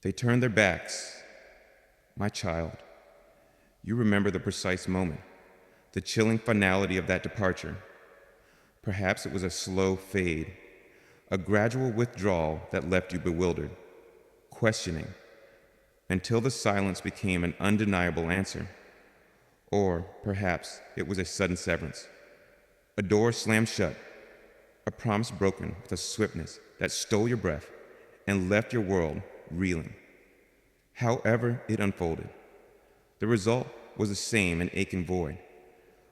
They turned their backs. My child, you remember the precise moment, the chilling finality of that departure. Perhaps it was a slow fade, a gradual withdrawal that left you bewildered, questioning, until the silence became an undeniable answer. Or perhaps it was a sudden severance, a door slammed shut, a promise broken with a swiftness that stole your breath and left your world reeling. However it unfolded, the result was the same, an aching void,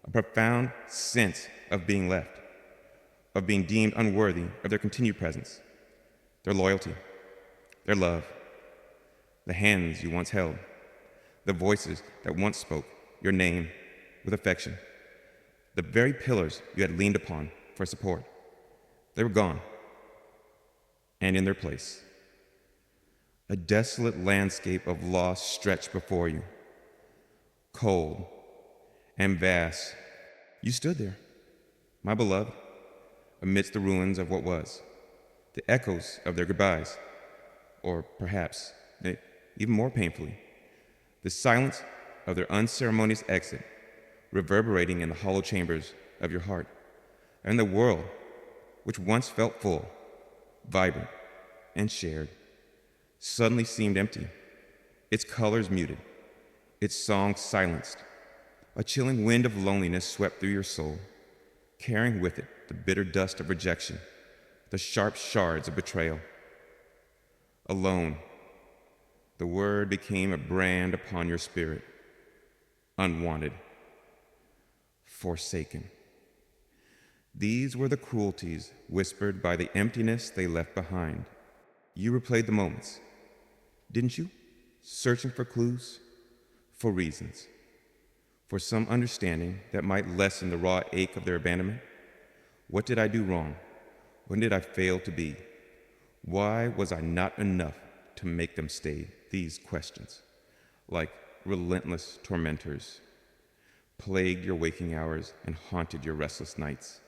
a profound sense of being left, of being deemed unworthy of their continued presence, their loyalty, their love, the hands you once held, the voices that once spoke your name with affection, the very pillars you had leaned upon for support. They were gone, and in their place, a desolate landscape of loss stretched before you. Cold and vast, you stood there, my beloved, amidst the ruins of what was, the echoes of their goodbyes, or perhaps, even more painfully, the silence of their unceremonious exit reverberating in the hollow chambers of your heart, and the world, which once felt full, vibrant, and shared, suddenly seemed empty, its colors muted, its song silenced. A chilling wind of loneliness swept through your soul, carrying with it the bitter dust of rejection, the sharp shards of betrayal. Alone, the word became a brand upon your spirit. Unwanted, forsaken. These were the cruelties whispered by the emptiness they left behind. You replayed the moments, didn't you? Searching for clues, for reasons, for some understanding that might lessen the raw ache of their abandonment. What did I do wrong? When did I fail to be? Why was I not enough to make them stay? These questions, like relentless tormentors, plagued your waking hours and haunted your restless nights.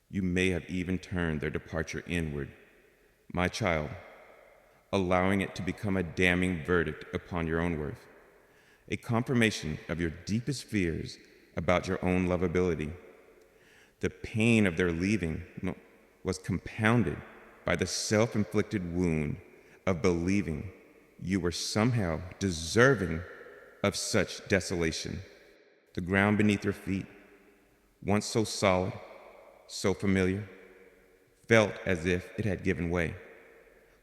You may have even turned their departure inward, my child, allowing it to become a damning verdict upon your own worth, a confirmation of your deepest fears about your own lovability. The pain of their leaving was compounded by the self-inflicted wound of believing you were somehow deserving of such desolation. The ground beneath your feet, once so solid, so familiar, felt as if it had given way,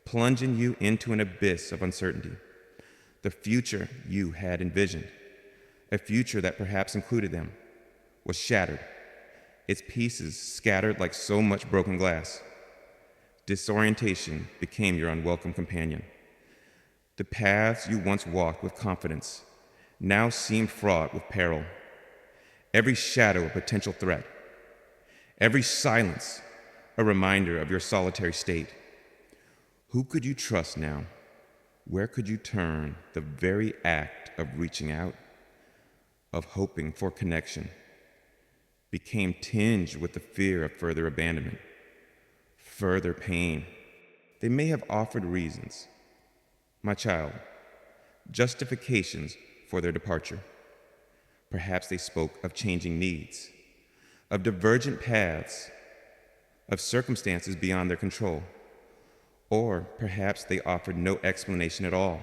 plunging you into an abyss of uncertainty. The future you had envisioned, a future that perhaps included them, was shattered, its pieces scattered like so much broken glass. Disorientation became your unwelcome companion. The paths you once walked with confidence now seemed fraught with peril. Every shadow a potential threat. Every silence a reminder of your solitary state. Who could you trust now? Where could you turn? The very act of reaching out, of hoping for connection, became tinged with the fear of further abandonment, further pain. They may have offered reasons, my child, justifications for their departure. Perhaps they spoke of changing needs, of divergent paths, of circumstances beyond their control. Or perhaps they offered no explanation at all.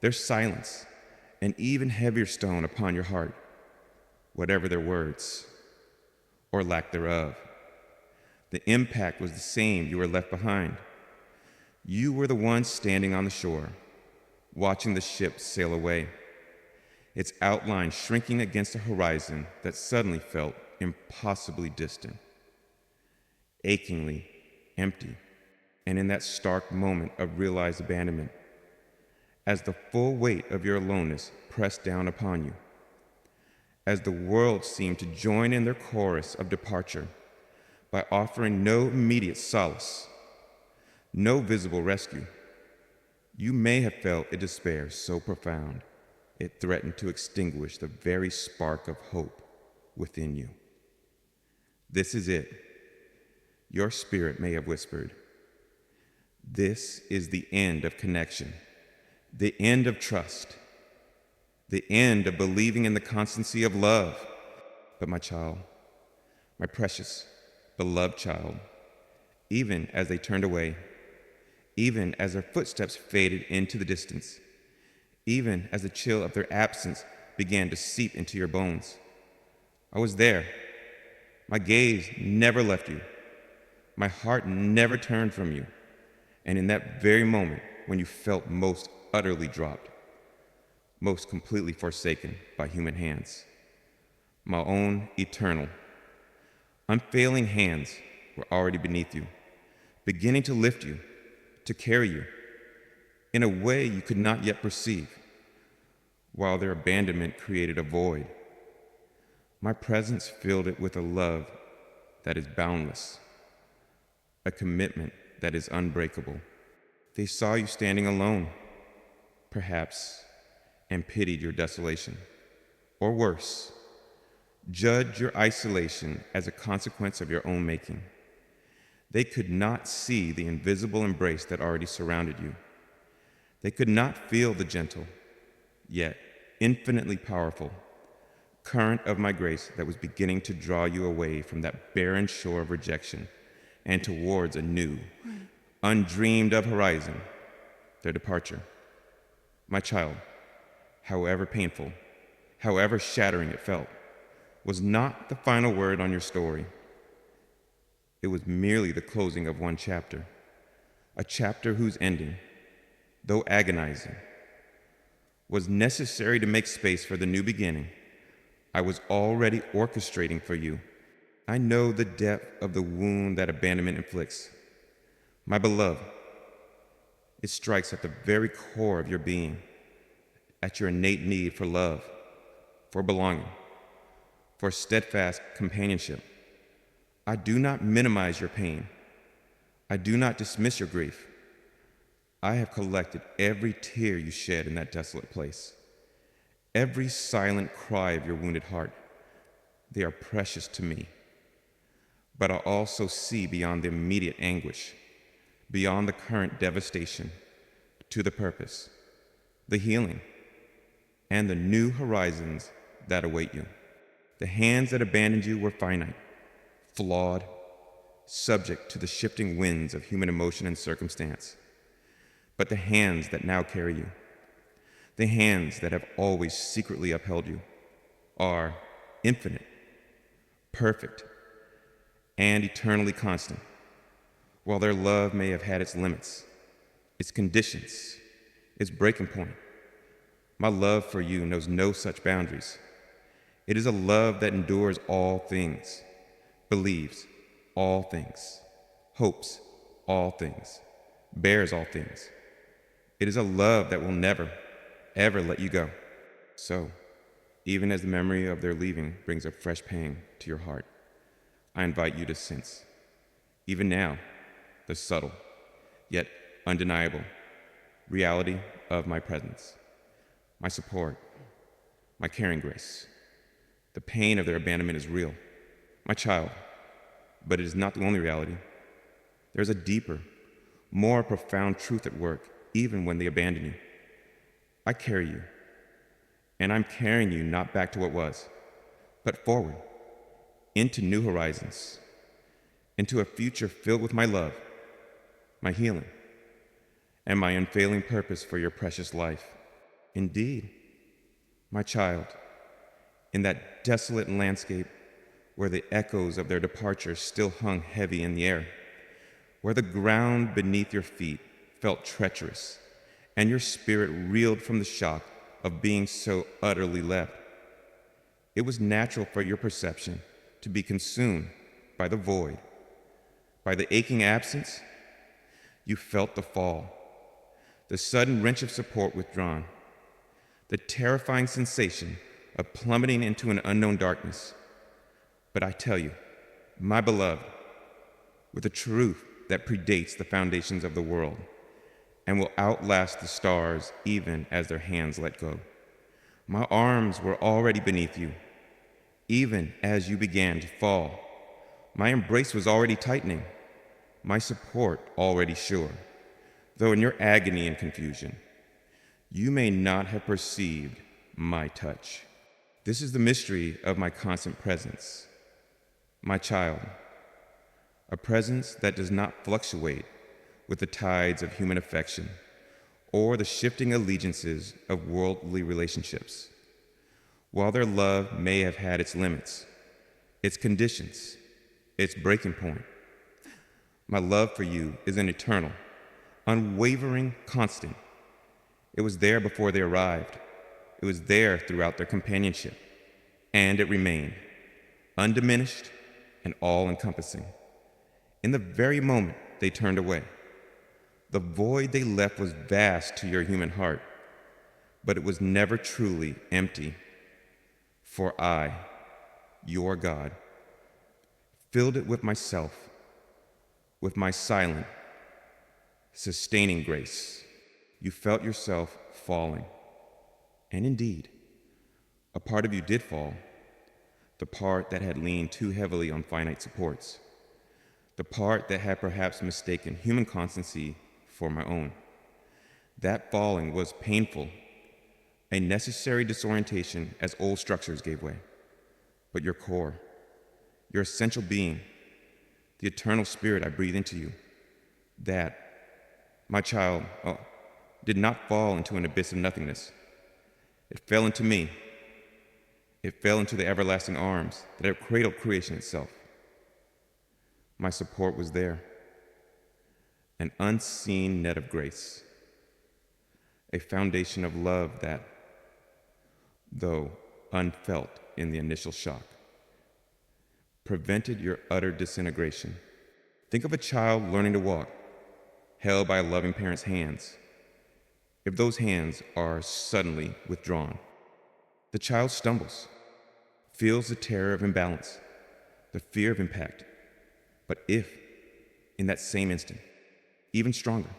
Their silence, an even heavier stone upon your heart, whatever their words, or lack thereof. The impact was the same. You were left behind. You were the one standing on the shore, watching the ship sail away, its outline shrinking against a horizon that suddenly felt impossibly distant, achingly empty. And in that stark moment of realized abandonment, as the full weight of your aloneness pressed down upon you, as the world seemed to join in their chorus of departure by offering no immediate solace, no visible rescue, you may have felt a despair so profound it threatened to extinguish the very spark of hope within you. This is it, your spirit may have whispered. This is the end of connection. the end of trust, the end of believing in the constancy of love. But my child, my precious, beloved child, even as they turned away, even as their footsteps faded into the distance, even as the chill of their absence began to seep into your bones, I was there. My gaze never left you. My heart never turned from you. And in that very moment when you felt most utterly dropped, most completely forsaken by human hands, my own eternal, unfailing hands were already beneath you, beginning to lift you, to carry you, in a way you could not yet perceive, while their abandonment created a void. My presence filled it with a love that is boundless, a commitment that is unbreakable. They saw you standing alone, perhaps, and pitied your desolation. Or worse, judged your isolation as a consequence of your own making. They could not see the invisible embrace that already surrounded you. They could not feel the gentle, yet infinitely powerful, current of my grace that was beginning to draw you away from that barren shore of rejection and towards a new, undreamed of horizon, their departure. My child, however painful, however shattering it felt, was not the final word on your story. It was merely the closing of one chapter, a chapter whose ending, though agonizing, was necessary to make space for the new beginning I was already orchestrating for you. I know the depth of the wound that abandonment inflicts. My beloved, it strikes at the very core of your being, at your innate need for love, for belonging, for steadfast companionship. I do not minimize your pain. I do not dismiss your grief. I have collected every tear you shed in that desolate place, every silent cry of your wounded heart. They are precious to me. But I also see beyond the immediate anguish, beyond the current devastation, to the purpose, the healing, and the new horizons that await you. The hands that abandoned you were finite, flawed, subject to the shifting winds of human emotion and circumstance. But the hands that now carry you, the hands that have always secretly upheld you, are infinite, perfect, and eternally constant. While their love may have had its limits, its conditions, its breaking point, my love for you knows no such boundaries. It is a love that endures all things, believes all things, hopes all things, bears all things. It is a love that will never, ever let you go. So, even as the memory of their leaving brings a fresh pang to your heart, I invite you to sense, even now, the subtle, yet undeniable reality of my presence, my support, my caring grace. The pain of their abandonment is real, my child, but it is not the only reality. There is a deeper, more profound truth at work, even when they abandon you. I carry you, and I'm carrying you not back to what was, but forward, into new horizons, into a future filled with my love, my healing, and my unfailing purpose for your precious life. Indeed, my child, in that desolate landscape where the echoes of their departure still hung heavy in the air, where the ground beneath your feet felt treacherous, and your spirit reeled from the shock of being so utterly left, it was natural for your perception to be consumed by the void, by the aching absence. You felt the fall, the sudden wrench of support withdrawn, the terrifying sensation of plummeting into an unknown darkness. But I tell you, my beloved, with a truth that predates the foundations of the world and will outlast the stars even as their hands let go, my arms were already beneath you, even as you began to fall. My embrace was already tightening, my support already sure, though in your agony and confusion, You may not have perceived my touch. This is the mystery of my constant presence. My child, a presence that does not fluctuate with the tides of human affection or the shifting allegiances of worldly relationships. While their love may have had its limits, its conditions, its breaking point, my love for you is an eternal, unwavering constant. It was there before they arrived. It was there throughout their companionship, and it remained, undiminished and all-encompassing. In the very moment they turned away, the void they left was vast to your human heart, but it was never truly empty. For I, your God, filled it with myself, with my silent, sustaining grace. You felt yourself falling. And indeed, a part of you did fall, the part that had leaned too heavily on finite supports, the part that had perhaps mistaken human constancy for my own. That falling was painful, a necessary disorientation as old structures gave way. But your core, your essential being, the eternal spirit I breathe into you, that, my child, did not fall into an abyss of nothingness. It fell into me. It fell into the everlasting arms that have cradled creation itself. My support was there, an unseen net of grace, a foundation of love that, though unfelt in the initial shock, prevented your utter disintegration. Think of a child learning to walk, held by a loving parent's hands. If those hands are suddenly withdrawn, the child stumbles, feels the terror of imbalance, the fear of impact. But if, in that same instant, even stronger,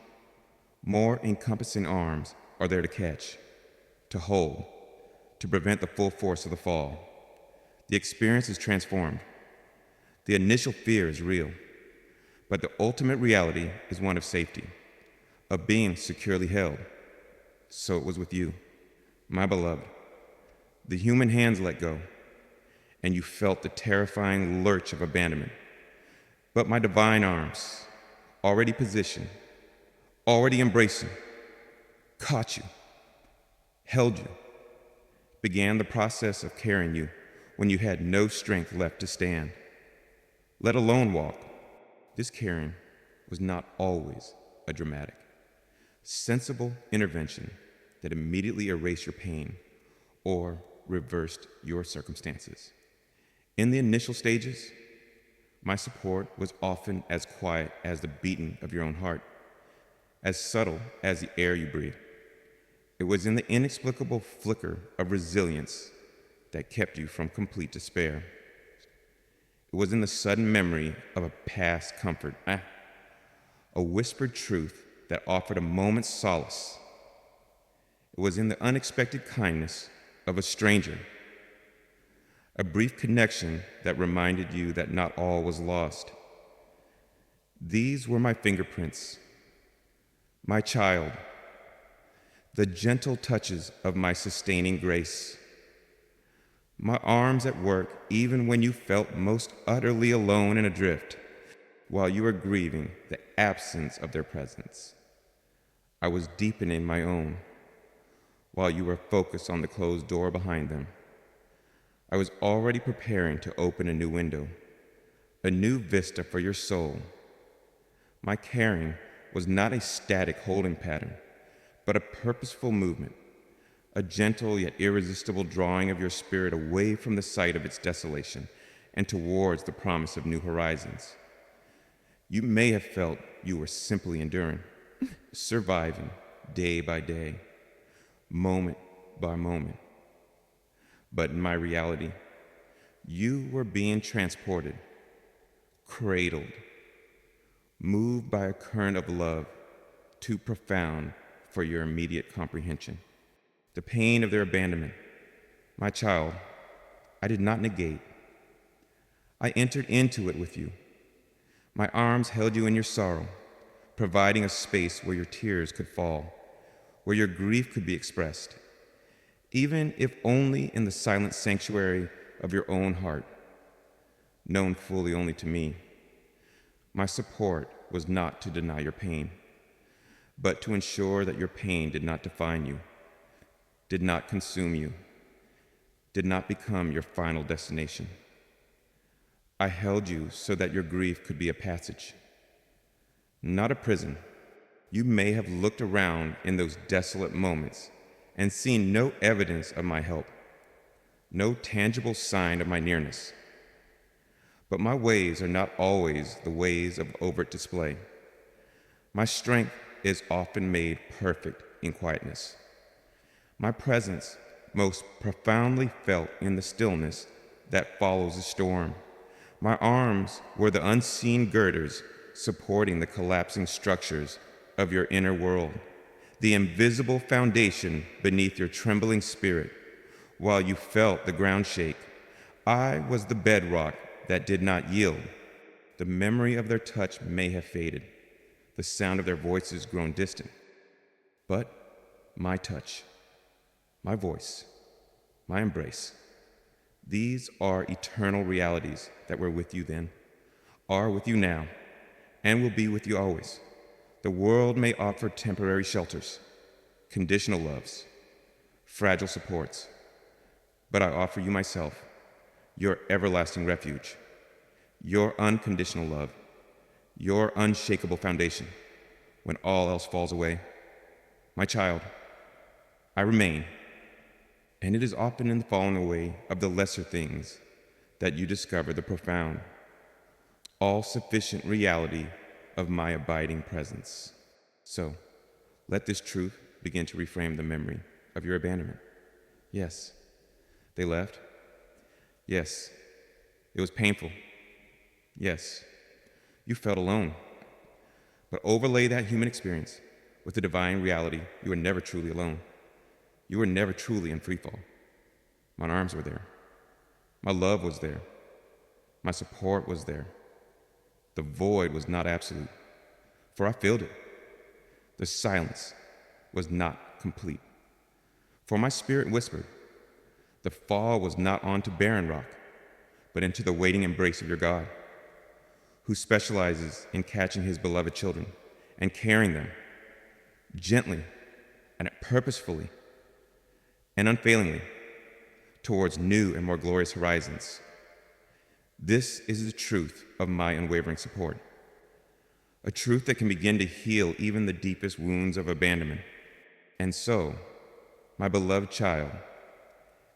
more encompassing arms are there to catch, to hold, to prevent the full force of the fall, the experience is transformed. The initial fear is real, but the ultimate reality is one of safety, of being securely held. So it was with you, my beloved. The human hands let go, and you felt the terrifying lurch of abandonment. But my divine arms, already positioned, already embracing, caught you, held you, began the process of carrying you when you had no strength left to stand, let alone walk. This carrying was not always a dramatic, sensible intervention that immediately erased your pain or reversed your circumstances. In the initial stages, my support was often as quiet as the beating of your own heart, as subtle as the air you breathe. It was in the inexplicable flicker of resilience that kept you from complete despair. It was in the sudden memory of a past comfort, a whispered truth that offered a moment's solace. It was in the unexpected kindness of a stranger, a brief connection that reminded you that not all was lost. These were my fingerprints, my child, the gentle touches of my sustaining grace, my arms at work even when you felt most utterly alone and adrift, while you were grieving the absence of their presence. I was deepening my own, while you were focused on the closed door behind them. I was already preparing to open a new window, a new vista for your soul. My caring was not a static holding pattern, but a purposeful movement, a gentle yet irresistible drawing of your spirit away from the sight of its desolation and towards the promise of new horizons. You may have felt you were simply enduring, surviving day by day, moment by moment. But in my reality, you were being transported, cradled, moved by a current of love too profound for your immediate comprehension. The pain of their abandonment, my child, I did not negate. I entered into it with you. My arms held you in your sorrow, providing a space where your tears could fall, where your grief could be expressed, even if only in the silent sanctuary of your own heart, known fully only to me. My support was not to deny your pain, but to ensure that your pain did not define you, did not consume you, did not become your final destination. I held you so that your grief could be a passage, not a prison. You may have looked around in those desolate moments and seen no evidence of my help, no tangible sign of my nearness. But my ways are not always the ways of overt display. My strength is often made perfect in quietness. My presence most profoundly felt in the stillness that follows a storm. My arms were the unseen girders supporting the collapsing structures of your inner world, the invisible foundation beneath your trembling spirit. While you felt the ground shake, I was the bedrock that did not yield. The memory of their touch may have faded, the sound of their voices grown distant. But my touch, my voice, my embrace, these are eternal realities that were with you then, are with you now, and will be with you always. The world may offer temporary shelters, conditional loves, fragile supports, but I offer you myself, your everlasting refuge, your unconditional love, your unshakable foundation when all else falls away. My child, I remain, and it is often in the falling away of the lesser things that you discover the profound, all-sufficient reality of my abiding presence. So, let this truth begin to reframe the memory of your abandonment. Yes, they left. Yes, it was painful. Yes, you felt alone. But overlay that human experience with the divine reality, you were never truly alone. You were never truly in freefall. My arms were there. My love was there. My support was there. The void was not absolute, for I filled it. The silence was not complete, for my spirit whispered. The fall was not onto barren rock, but into the waiting embrace of your God, who specializes in catching his beloved children and carrying them gently and purposefully and unfailingly towards new and more glorious horizons. This is the truth of my unwavering support, a truth that can begin to heal even the deepest wounds of abandonment. And so, my beloved child,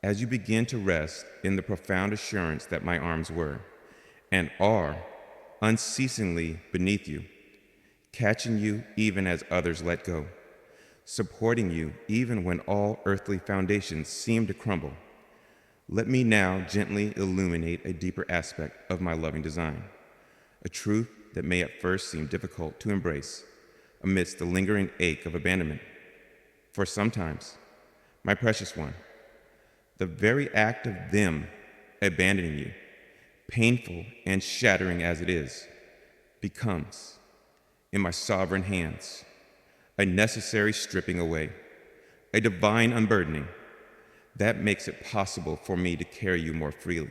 as you begin to rest in the profound assurance that my arms were and are unceasingly beneath you, catching you even as others let go, supporting you even when all earthly foundations seem to crumble, let me now gently illuminate a deeper aspect of my loving design, a truth that may at first seem difficult to embrace amidst the lingering ache of abandonment. For sometimes, my precious one, the very act of them abandoning you, painful and shattering as it is, becomes, in my sovereign hands, a necessary stripping away, a divine unburdening that makes it possible for me to carry you more freely,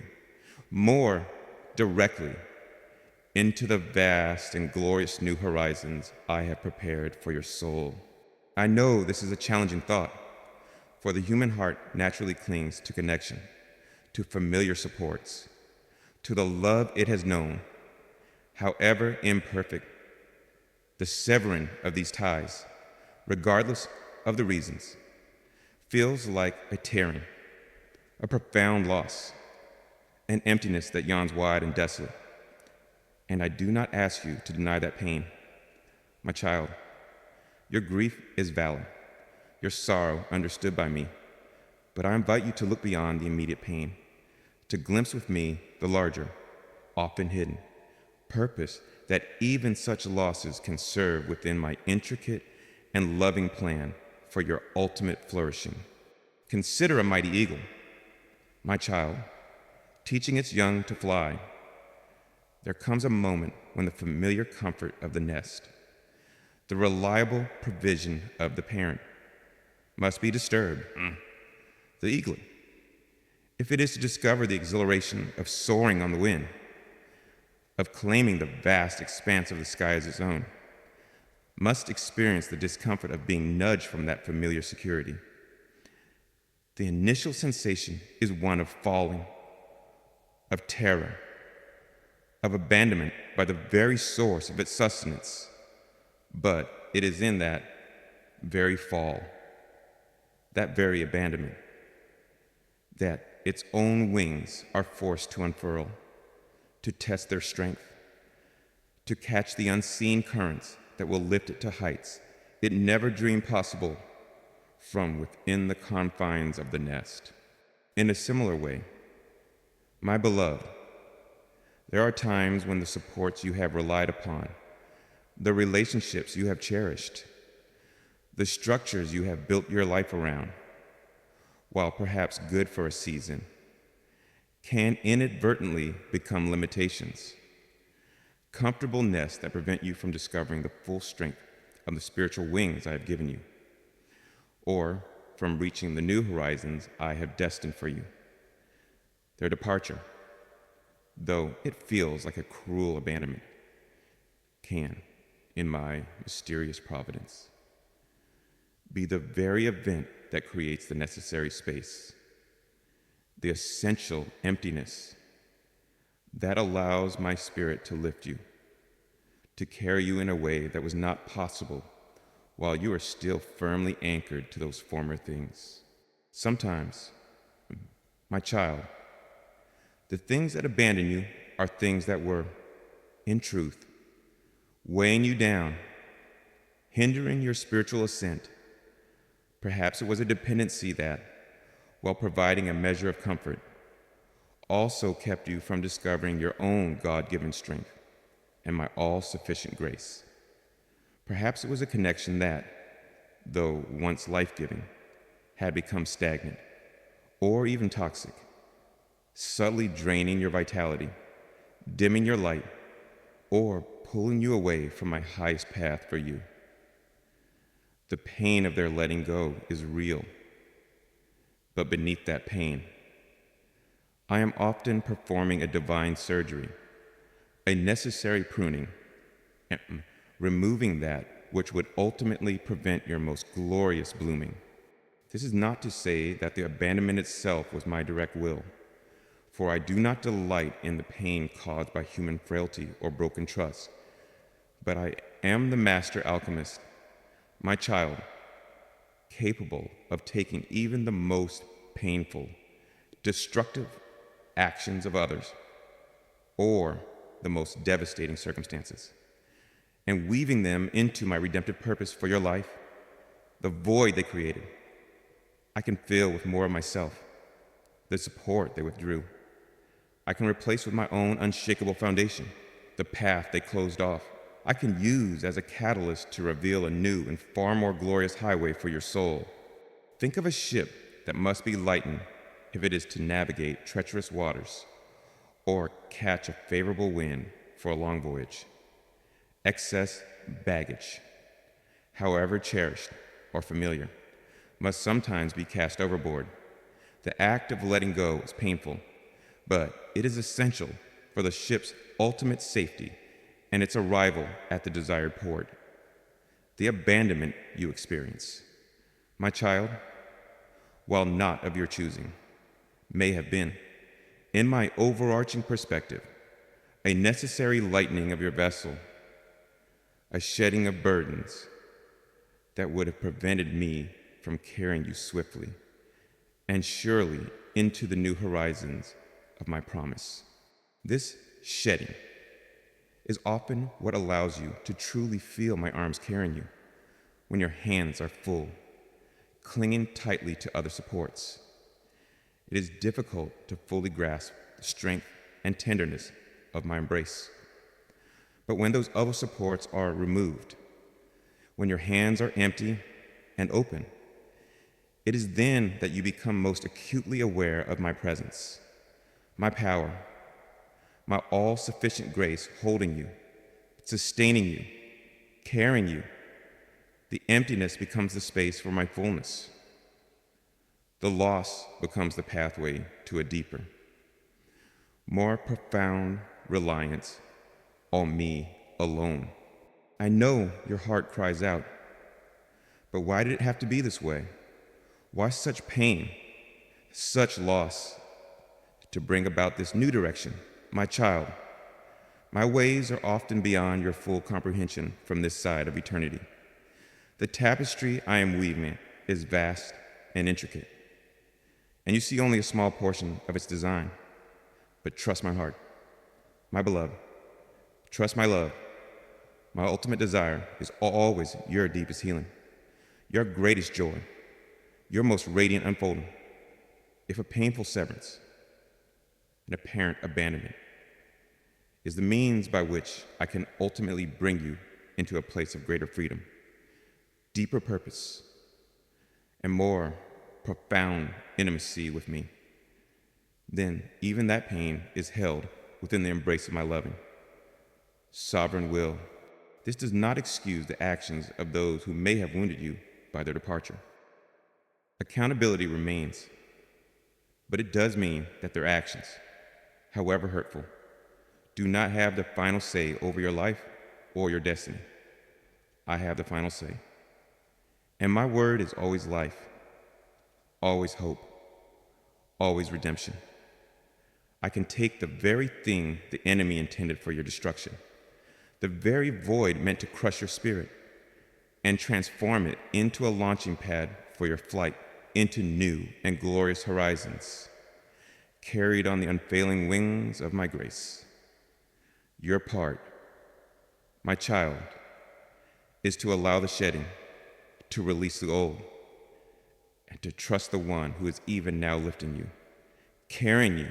more directly into the vast and glorious new horizons I have prepared for your soul. I know this is a challenging thought, for the human heart naturally clings to connection, to familiar supports, to the love it has known. However imperfect, the severing of these ties, regardless of the reasons, feels like a tearing, a profound loss, an emptiness that yawns wide and desolate. And I do not ask you to deny that pain. My child, your grief is valid, your sorrow understood by me, but I invite you to look beyond the immediate pain, to glimpse with me the larger, often hidden, purpose that even such losses can serve within my intricate and loving plan for your ultimate flourishing. Consider a mighty eagle, my child, teaching its young to fly. There comes a moment when the familiar comfort of the nest, the reliable provision of the parent, must be disturbed. The eaglet, if it is to discover the exhilaration of soaring on the wind, of claiming the vast expanse of the sky as its own, must experience the discomfort of being nudged from that familiar security. The initial sensation is one of falling, of terror, of abandonment by the very source of its sustenance. But it is in that very fall, that very abandonment, that its own wings are forced to unfurl, to test their strength, to catch the unseen currents that will lift it to heights it never dreamed possible from within the confines of the nest. In a similar way, my beloved, there are times when the supports you have relied upon, the relationships you have cherished, the structures you have built your life around, while perhaps good for a season, can inadvertently become limitations, comfortable nests that prevent you from discovering the full strength of the spiritual wings I have given you, or from reaching the new horizons I have destined for you. Their departure, though it feels like a cruel abandonment, can, in my mysterious providence, be the very event that creates the necessary space, the essential emptiness that allows my spirit to lift you, to carry you in a way that was not possible while you are still firmly anchored to those former things. Sometimes, my child, the things that abandon you are things that were, in truth, weighing you down, hindering your spiritual ascent. Perhaps it was a dependency that, while providing a measure of comfort, also kept you from discovering your own God-given strength and my all-sufficient grace. Perhaps it was a connection that, though once life-giving, had become stagnant or even toxic, subtly draining your vitality, dimming your light, or pulling you away from my highest path for you. The pain of their letting go is real, but beneath that pain, I am often performing a divine surgery, a necessary pruning, removing that which would ultimately prevent your most glorious blooming. This is not to say that the abandonment itself was my direct will, for I do not delight in the pain caused by human frailty or broken trust, but I am the master alchemist, my child, capable of taking even the most painful, destructive actions of others, or the most devastating circumstances, and weaving them into my redemptive purpose for your life. The void they created, I can fill with more of myself. The support they withdrew, I can replace with my own unshakable foundation. The path they closed off, I can use as a catalyst to reveal a new and far more glorious highway for your soul. Think of a ship that must be lightened if it is to navigate treacherous waters or catch a favorable wind for a long voyage. Excess baggage, however cherished or familiar, must sometimes be cast overboard. The act of letting go is painful, but it is essential for the ship's ultimate safety and its arrival at the desired port. The abandonment you experience, my child, while not of your choosing, may have been, in my overarching perspective, a necessary lightening of your vessel, a shedding of burdens that would have prevented me from carrying you swiftly and surely into the new horizons of my promise. This shedding is often what allows you to truly feel my arms carrying you when your hands are full, clinging tightly to other supports. It is difficult to fully grasp the strength and tenderness of my embrace. But when those other supports are removed, when your hands are empty and open, it is then that you become most acutely aware of my presence, my power, my all-sufficient grace holding you, sustaining you, carrying you. The emptiness becomes the space for my fullness. the loss becomes the pathway to a deeper, more profound reliance on me alone. I know your heart cries out, but why did it have to be this way? Why such pain, such loss, to bring about this new direction? My child, my ways are often beyond your full comprehension from this side of eternity. The tapestry I am weaving is vast and intricate, and you see only a small portion of its design. But trust my heart, my beloved, trust my love. My ultimate desire is always your deepest healing, your greatest joy, your most radiant unfolding. If a painful severance, an apparent abandonment, is the means by which I can ultimately bring you into a place of greater freedom, deeper purpose, and more profound intimacy with me, then even that pain is held within the embrace of my loving, sovereign will. This does not excuse the actions of those who may have wounded you by their departure. Accountability remains, but it does mean that their actions, however hurtful, do not have the final say over your life or your destiny. I have the final say. And my word is always life, always hope, always redemption. I can take the very thing the enemy intended for your destruction, the very void meant to crush your spirit, and transform it into a launching pad for your flight into new and glorious horizons, carried on the unfailing wings of my grace. Your part, my child, is to allow the shedding, to release the old, and to trust the one who is even now lifting you, carrying you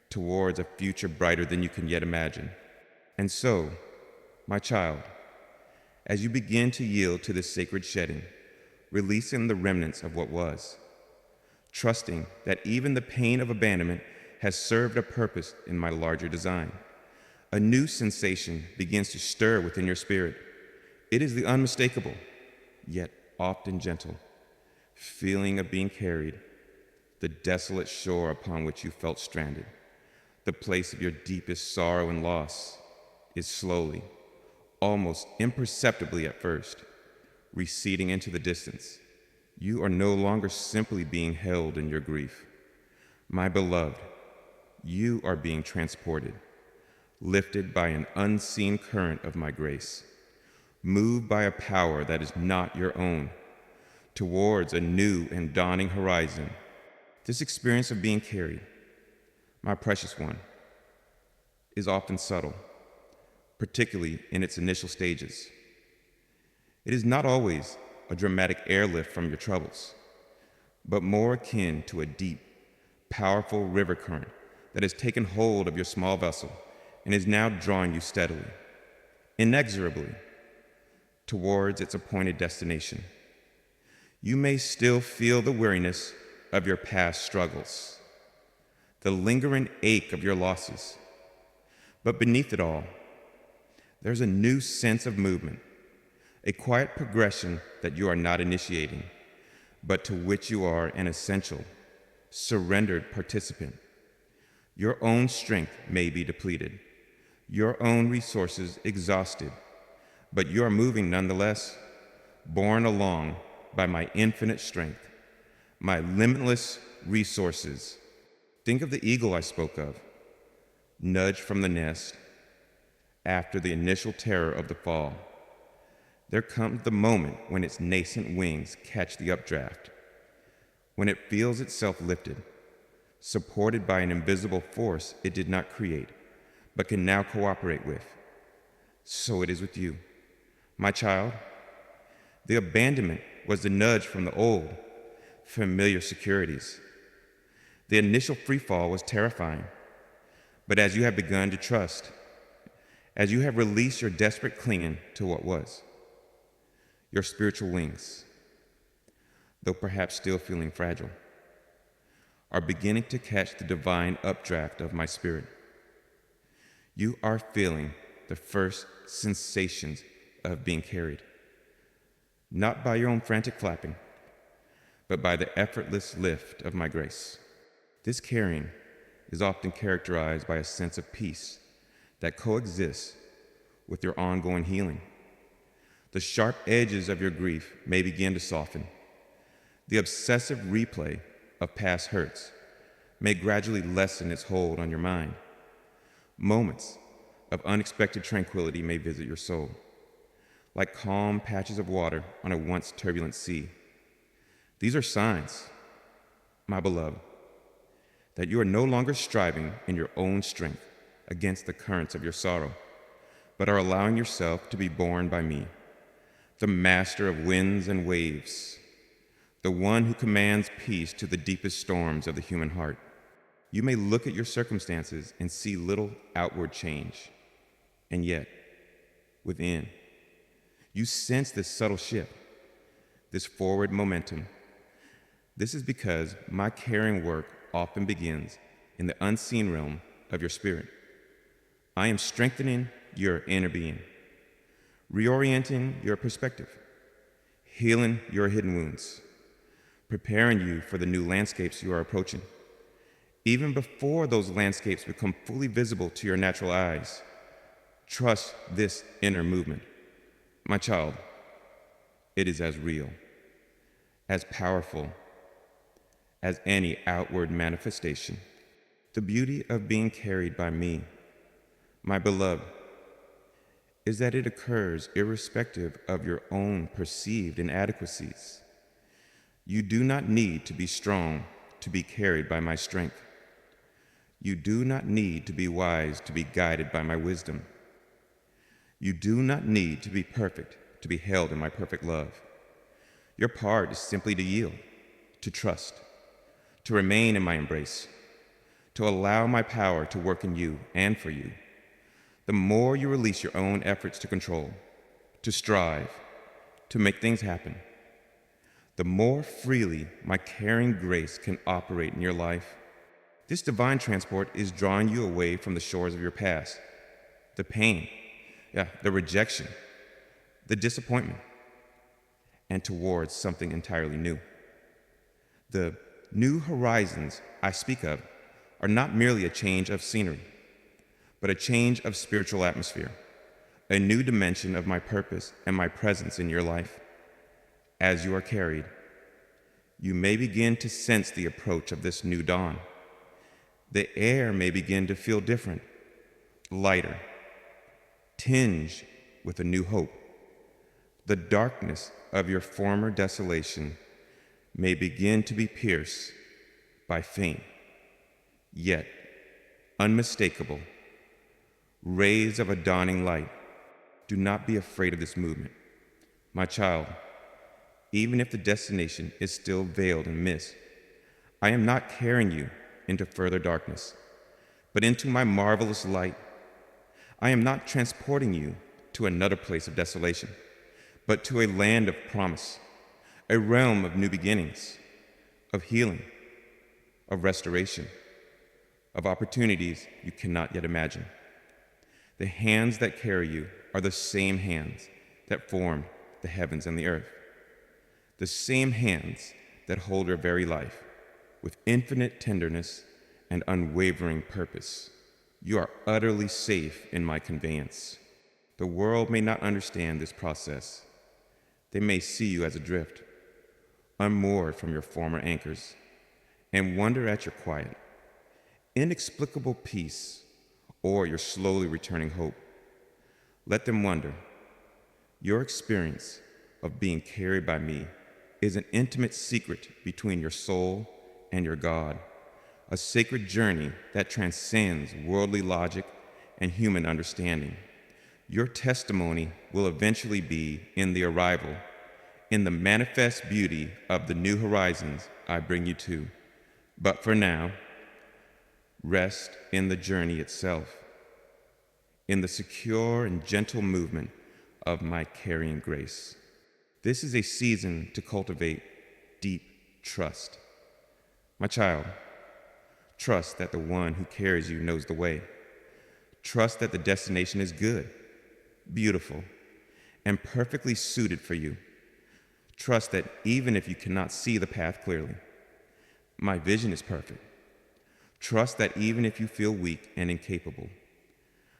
towards a future brighter than you can yet imagine. And so, my child, as you begin to yield to this sacred shedding, releasing the remnants of what was, trusting that even the pain of abandonment has served a purpose in my larger design, a new sensation begins to stir within your spirit. It is the unmistakable, yet often gentle, feeling of being carried, the desolate shore upon which you felt stranded, the place of your deepest sorrow and loss, is slowly, almost imperceptibly at first, receding into the distance. You are no longer simply being held in your grief. My beloved, you are being transported, lifted by an unseen current of my grace, moved by a power that is not your own, towards a new and dawning horizon. This experience of being carried, my precious one, is often subtle, particularly in its initial stages. It is not always a dramatic airlift from your troubles, but more akin to a deep, powerful river current that has taken hold of your small vessel and is now drawing you steadily, inexorably, towards its appointed destination. You may still feel the weariness of your past struggles, the lingering ache of your losses, but beneath it all, there's a new sense of movement, a quiet progression that you are not initiating, but to which you are an essential, surrendered participant. Your own strength may be depleted, your own resources exhausted, but you are moving nonetheless, borne along by my infinite strength, my limitless resources. Think of the eagle I spoke of, nudged from the nest after the initial terror of the fall. There comes the moment when its nascent wings catch the updraft, when it feels itself lifted, supported by an invisible force it did not create, but can now cooperate with. So it is with you, my child. The abandonment was the nudge from the old, familiar securities. The initial freefall was terrifying, but as you have begun to trust, as you have released your desperate clinging to what was, your spiritual wings, though perhaps still feeling fragile, are beginning to catch the divine updraft of my spirit. You are feeling the first sensations of being carried, not by your own frantic flapping, but by the effortless lift of my grace. This carrying is often characterized by a sense of peace that coexists with your ongoing healing. The sharp edges of your grief may begin to soften. The obsessive replay of past hurts may gradually lessen its hold on your mind. Moments of unexpected tranquility may visit your soul, like calm patches of water on a once turbulent sea. These are signs, my beloved, that you are no longer striving in your own strength against the currents of your sorrow, but are allowing yourself to be borne by me, the master of winds and waves, the one who commands peace to the deepest storms of the human heart. You may look at your circumstances and see little outward change, and yet, within, you sense this subtle shift, this forward momentum. This is because my caring work often begins in the unseen realm of your spirit. I am strengthening your inner being, reorienting your perspective, healing your hidden wounds, preparing you for the new landscapes you are approaching. Even before those landscapes become fully visible to your natural eyes, trust this inner movement. My child, it is as real, as powerful as any outward manifestation. The beauty of being carried by me, my beloved, is that it occurs irrespective of your own perceived inadequacies. You do not need to be strong to be carried by my strength. You do not need to be wise to be guided by my wisdom. You do not need to be perfect to be held in my perfect love. Your part is simply to yield, to trust, to remain in my embrace, to allow my power to work in you and for you. The more you release your own efforts to control, to strive, to make things happen, the more freely my caring grace can operate in your life. This divine transport is drawing you away from the shores of your past, the pain, the rejection, the disappointment, and towards something entirely new. The new horizons I speak of are not merely a change of scenery, but a change of spiritual atmosphere, a new dimension of my purpose and my presence in your life. As you are carried, you may begin to sense the approach of this new dawn. The air may begin to feel different, lighter, tinged with a new hope. The darkness of your former desolation may begin to be pierced by faint, yet unmistakable rays of a dawning light. Do not be afraid of this movement. My child, even if the destination is still veiled in mist, I am not carrying you into further darkness, but into my marvelous light. I am not transporting you to another place of desolation, but to a land of promise, a realm of new beginnings, of healing, of restoration, of opportunities you cannot yet imagine. The hands that carry you are the same hands that formed the heavens and the earth, the same hands that hold your very life with infinite tenderness and unwavering purpose. You are utterly safe in my conveyance. The world may not understand this process. They may see you as adrift, unmoored from your former anchors, and wonder at your quiet, inexplicable peace or your slowly returning hope. Let them wonder. Your experience of being carried by me is an intimate secret between your soul and your God, a sacred journey that transcends worldly logic and human understanding. Your testimony will eventually be in the arrival, in the manifest beauty of the new horizons I bring you to. But for now, rest in the journey itself, in the secure and gentle movement of my carrying grace. This is a season to cultivate deep trust. My child, trust that the one who carries you knows the way. Trust that the destination is good, beautiful, and perfectly suited for you. Trust that even if you cannot see the path clearly, my vision is perfect. Trust that even if you feel weak and incapable,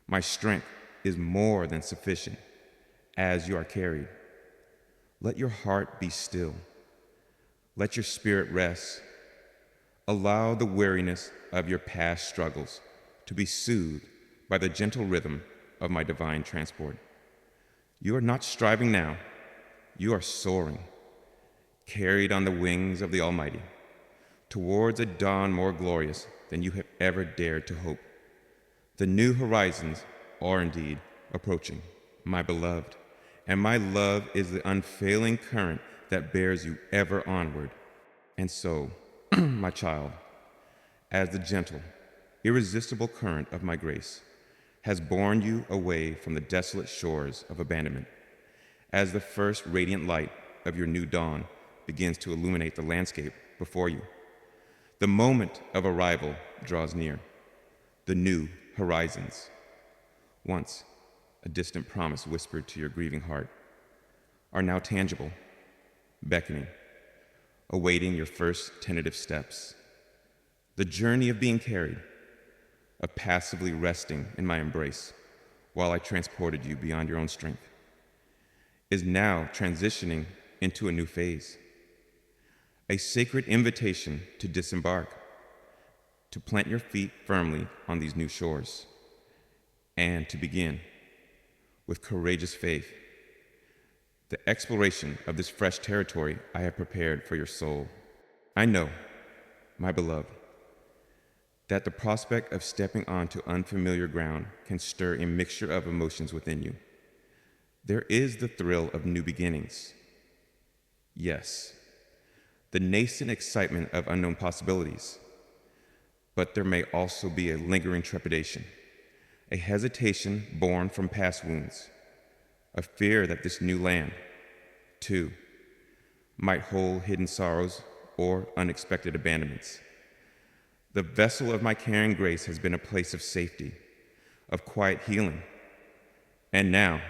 my strength is more than sufficient as you are carried. Let your heart be still. Let your spirit rest. Allow the weariness of your past struggles to be soothed by the gentle rhythm of my divine transport. You are not striving now. You are soaring, carried on the wings of the Almighty, towards a dawn more glorious than you have ever dared to hope. The new horizons are indeed approaching, my beloved, and my love is the unfailing current that bears you ever onward. And so, my child, as the gentle, irresistible current of my grace has borne you away from the desolate shores of abandonment, as the first radiant light of your new dawn begins to illuminate the landscape before you, the moment of arrival draws near. The new horizons, once a distant promise whispered to your grieving heart, are now tangible, beckoning, awaiting your first tentative steps. The journey of being carried, of passively resting in my embrace while I transported you beyond your own strength, is now transitioning into a new phase. A sacred invitation to disembark, to plant your feet firmly on these new shores, and to begin, with courageous faith, the exploration of this fresh territory I have prepared for your soul. I know, my beloved, that the prospect of stepping onto unfamiliar ground can stir a mixture of emotions within you. There is the thrill of new beginnings. Yes, the nascent excitement of unknown possibilities. But there may also be a lingering trepidation, a hesitation born from past wounds, a fear that this new land, too, might hold hidden sorrows or unexpected abandonments. The vessel of my caring grace has been a place of safety, of quiet healing. And now,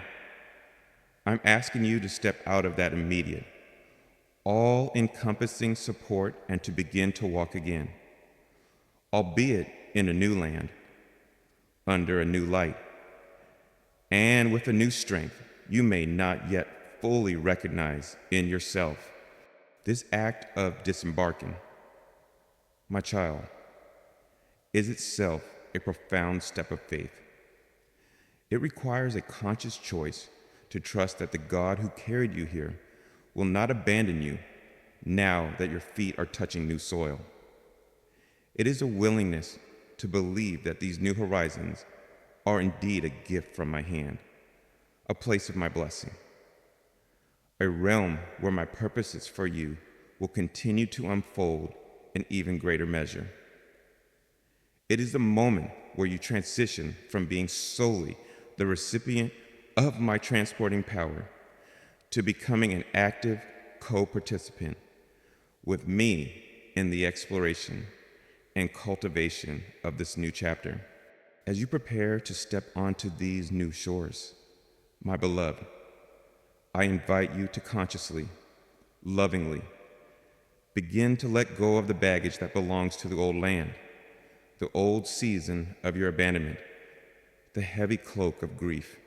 I'm asking you to step out of that immediate, all-encompassing support and to begin to walk again, albeit in a new land, under a new light, and with a new strength you may not yet fully recognize in yourself. This act of disembarking, my child, is itself a profound step of faith. It requires a conscious choice to trust that the God who carried you here will not abandon you now that your feet are touching new soil. It is a willingness to believe that these new horizons are indeed a gift from my hand, a place of my blessing, a realm where my purposes for you will continue to unfold in even greater measure. It is the moment where you transition from being solely the recipient of my transporting power to becoming an active co-participant with me in the exploration and cultivation of this new chapter. As you prepare to step onto these new shores, my beloved, I invite you to consciously, lovingly, begin to let go of the baggage that belongs to the old land, the old season of your abandonment, the heavy cloak of grief,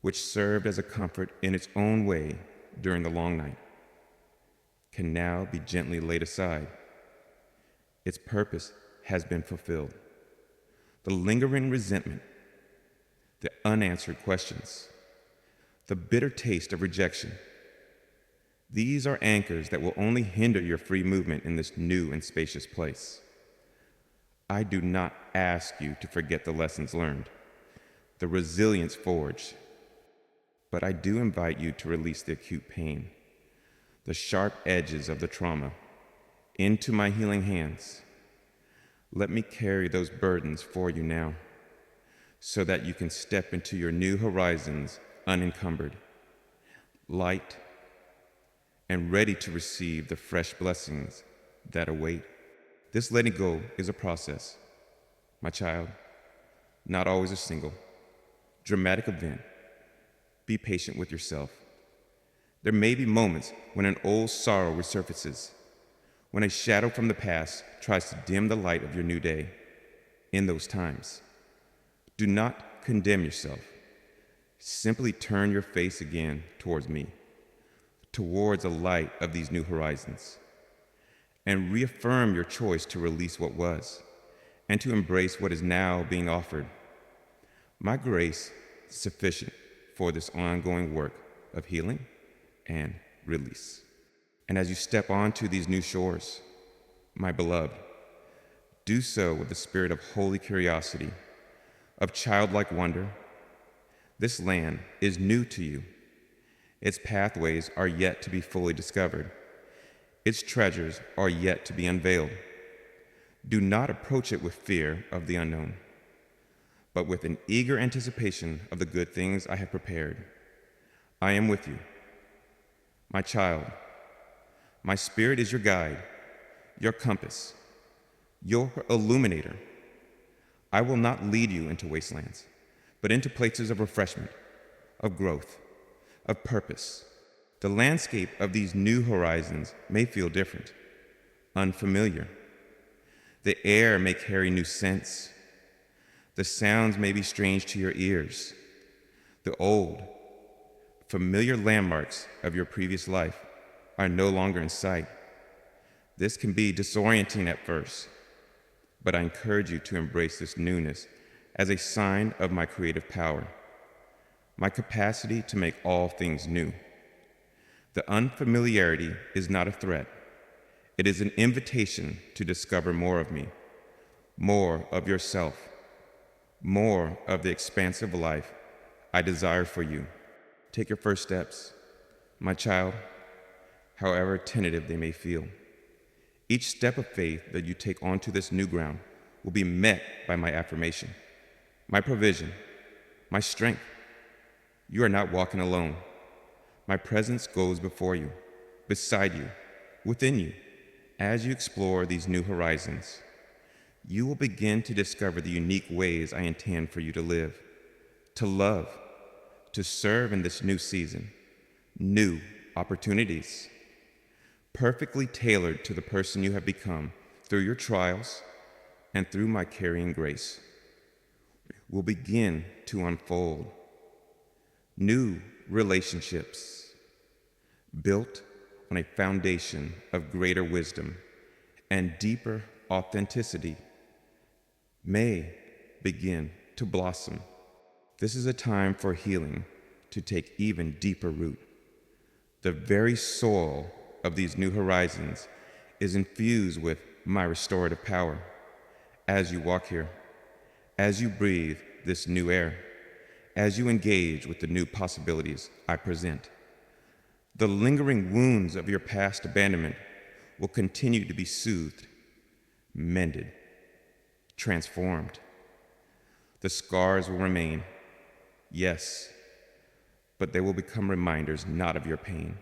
which served as a comfort in its own way during the long night, can now be gently laid aside. Its purpose has been fulfilled. The lingering resentment, the unanswered questions, the bitter taste of rejection, these are anchors that will only hinder your free movement in this new and spacious place. I do not ask you to forget the lessons learned, the resilience forged, but I do invite you to release the acute pain, the sharp edges of the trauma, into my healing hands. Let me carry those burdens for you now, so that you can step into your new horizons unencumbered, light, and ready to receive the fresh blessings that await. This letting go is a process, my child, not always a single, dramatic event. Be patient with yourself. There may be moments when an old sorrow resurfaces, when a shadow from the past tries to dim the light of your new day. In those times, do not condemn yourself. Simply turn your face again towards me, towards the light of these new horizons, and reaffirm your choice to release what was and to embrace what is now being offered. My grace is sufficient for this ongoing work of healing and release. And as you step onto these new shores, my beloved, do so with the spirit of holy curiosity, of childlike wonder. This land is new to you. Its pathways are yet to be fully discovered. Its treasures are yet to be unveiled. Do not approach it with fear of the unknown, but with an eager anticipation of the good things I have prepared. I am with you. My child, my spirit is your guide, your compass, your illuminator. I will not lead you into wastelands, but into places of refreshment, of growth, of purpose. The landscape of these new horizons may feel different, unfamiliar. The air may carry new scents. The sounds may be strange to your ears. The old, familiar landmarks of your previous life are no longer in sight. This can be disorienting at first, but I encourage you to embrace this newness as a sign of my creative power, my capacity to make all things new. The unfamiliarity is not a threat. It is an invitation to discover more of me, more of yourself, more of the expansive life I desire for you. Take your first steps, my child, however tentative they may feel. Each step of faith that you take onto this new ground will be met by my affirmation, my provision, my strength. You are not walking alone. My presence goes before you, beside you, within you. As you explore these new horizons, you will begin to discover the unique ways I intend for you to live, to love, to serve in this new season, new opportunities, perfectly tailored to the person you have become through your trials and through my carrying grace, will begin to unfold. New relationships built on a foundation of greater wisdom and deeper authenticity may begin to blossom. This is a time for healing to take even deeper root. The very soil of these new horizons is infused with my restorative power. As you walk here, as you breathe this new air, as you engage with the new possibilities I present, the lingering wounds of your past abandonment will continue to be soothed, mended, transformed. The scars will remain, yes, but they will become reminders not of your pain,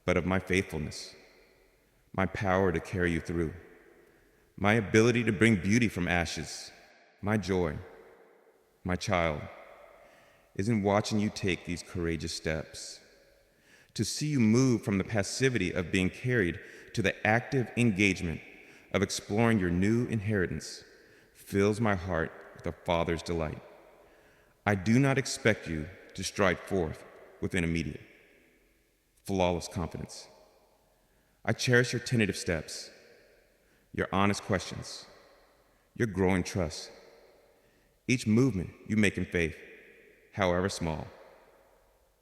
but of my faithfulness, my power to carry you through, my ability to bring beauty from ashes. My joy, my child, is in watching you take these courageous steps. To see you move from the passivity of being carried to the active engagement of exploring your new inheritance fills my heart with a father's delight. I do not expect you to stride forth with an immediate, flawless confidence. I cherish your tentative steps, your honest questions, your growing trust. Each movement you make in faith, however small,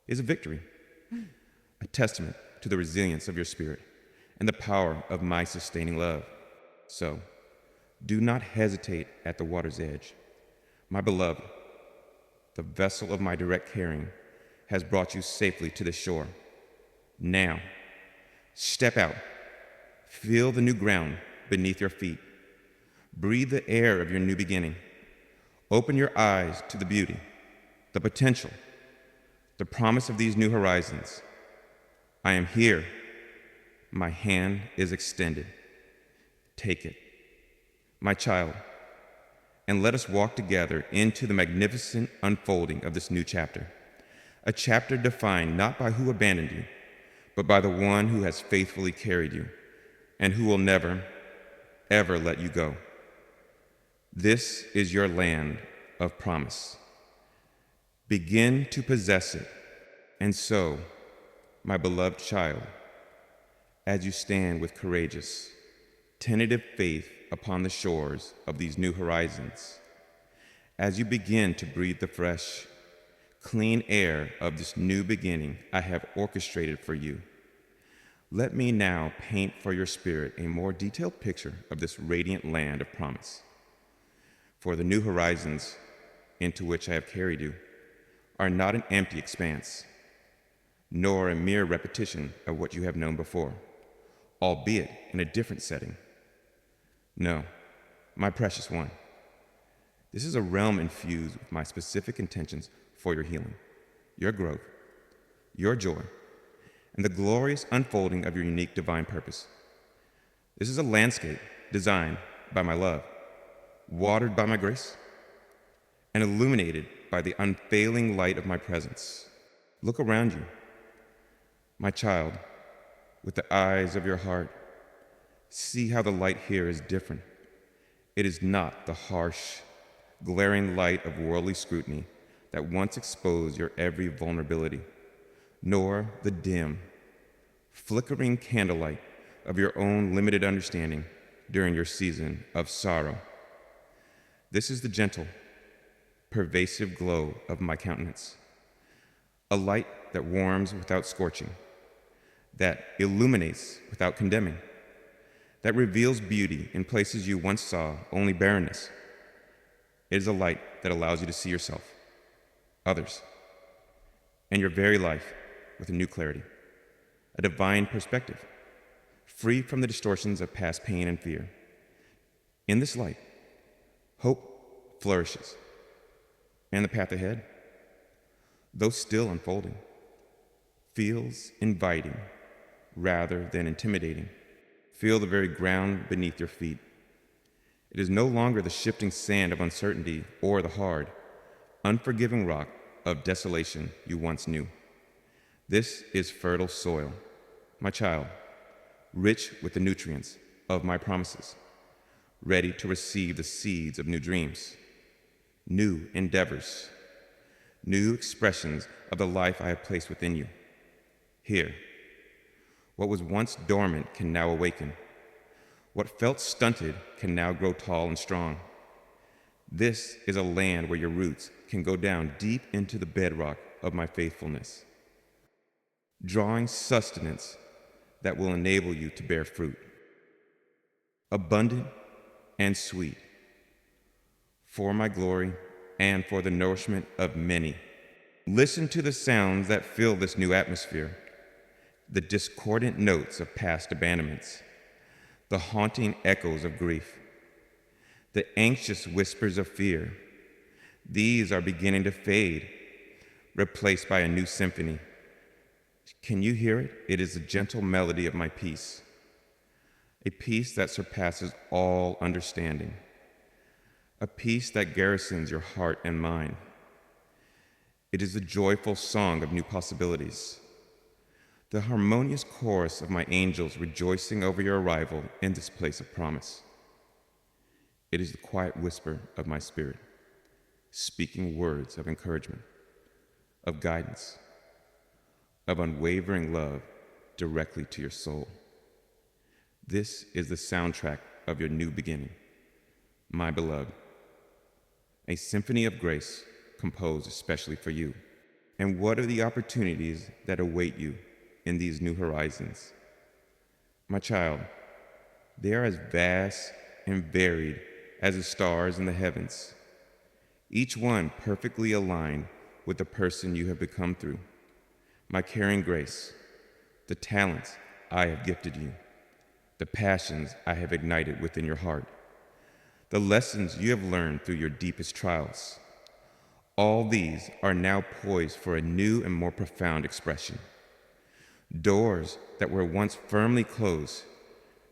is a victory, a testament to the resilience of your spirit and the power of my sustaining love. So, do not hesitate at the water's edge. My beloved, the vessel of my direct caring has brought you safely to the shore. Now, step out. Feel the new ground beneath your feet. Breathe the air of your new beginning. Open your eyes to the beauty, the potential, the promise of these new horizons. I am here. My hand is extended. Take it, my child, and let us walk together into the magnificent unfolding of this new chapter, a chapter defined not by who abandoned you, but by the one who has faithfully carried you and who will never, ever let you go. This is your land of promise. Begin to possess it, and so, my beloved child, as you stand with courageous, tentative faith upon the shores of these new horizons, as you begin to breathe the fresh, clean air of this new beginning I have orchestrated for you, let me now paint for your spirit a more detailed picture of this radiant land of promise. For the new horizons into which I have carried you are not an empty expanse, nor a mere repetition of what you have known before, albeit in a different setting. No, my precious one, this is a realm infused with my specific intentions for your healing, your growth, your joy, and the glorious unfolding of your unique divine purpose. This is a landscape designed by my love, watered by my grace, and illuminated by the unfailing light of my presence. Look around you, my child, with the eyes of your heart. See how the light here is different. It is not the harsh, glaring light of worldly scrutiny that once exposed your every vulnerability, nor the dim, flickering candlelight of your own limited understanding during your season of sorrow. This is the gentle, pervasive glow of my countenance, a light that warms without scorching, that illuminates without condemning, that reveals beauty in places you once saw only barrenness. It is a light that allows you to see yourself, others, and your very life with a new clarity, a divine perspective, free from the distortions of past pain and fear. In this light, hope flourishes, and the path ahead, though still unfolding, feels inviting rather than intimidating. Feel the very ground beneath your feet. It is no longer the shifting sand of uncertainty or the hard, unforgiving rock of desolation you once knew. This is fertile soil, my child, rich with the nutrients of my promises, ready to receive the seeds of new dreams, new endeavors, new expressions of the life I have placed within you. Here, what was once dormant can now awaken. What felt stunted can now grow tall and strong. This is a land where your roots can go down deep into the bedrock of my faithfulness, drawing sustenance that will enable you to bear fruit, abundant and sweet, for my glory and for the nourishment of many. Listen to the sounds that fill this new atmosphere, the discordant notes of past abandonments, the haunting echoes of grief, the anxious whispers of fear. These are beginning to fade, replaced by a new symphony. Can you hear it? It is the gentle melody of my peace, a peace that surpasses all understanding, a peace that garrisons your heart and mind. It is the joyful song of new possibilities, the harmonious chorus of my angels rejoicing over your arrival in this place of promise. It is the quiet whisper of my spirit, speaking words of encouragement, of guidance, of unwavering love directly to your soul. This is the soundtrack of your new beginning, my beloved, a symphony of grace composed especially for you. And what are the opportunities that await you in these new horizons? My child, they are as vast and varied as the stars in the heavens, each one perfectly aligned with the person you have become through my caring grace, the talents I have gifted you, the passions I have ignited within your heart, the lessons you have learned through your deepest trials. All these are now poised for a new and more profound expression. Doors that were once firmly closed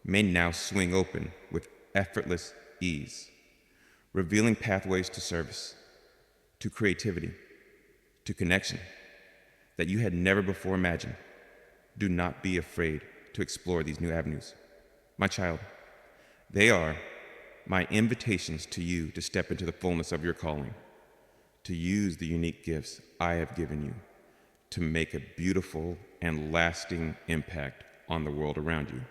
may now swing open with effortless ease, revealing pathways to service, to creativity, to connection that you had never before imagined. Do not be afraid to explore these new avenues. My child, they are my invitations to you to step into the fullness of your calling, to use the unique gifts I have given you to make a beautiful and lasting impact on the world around you.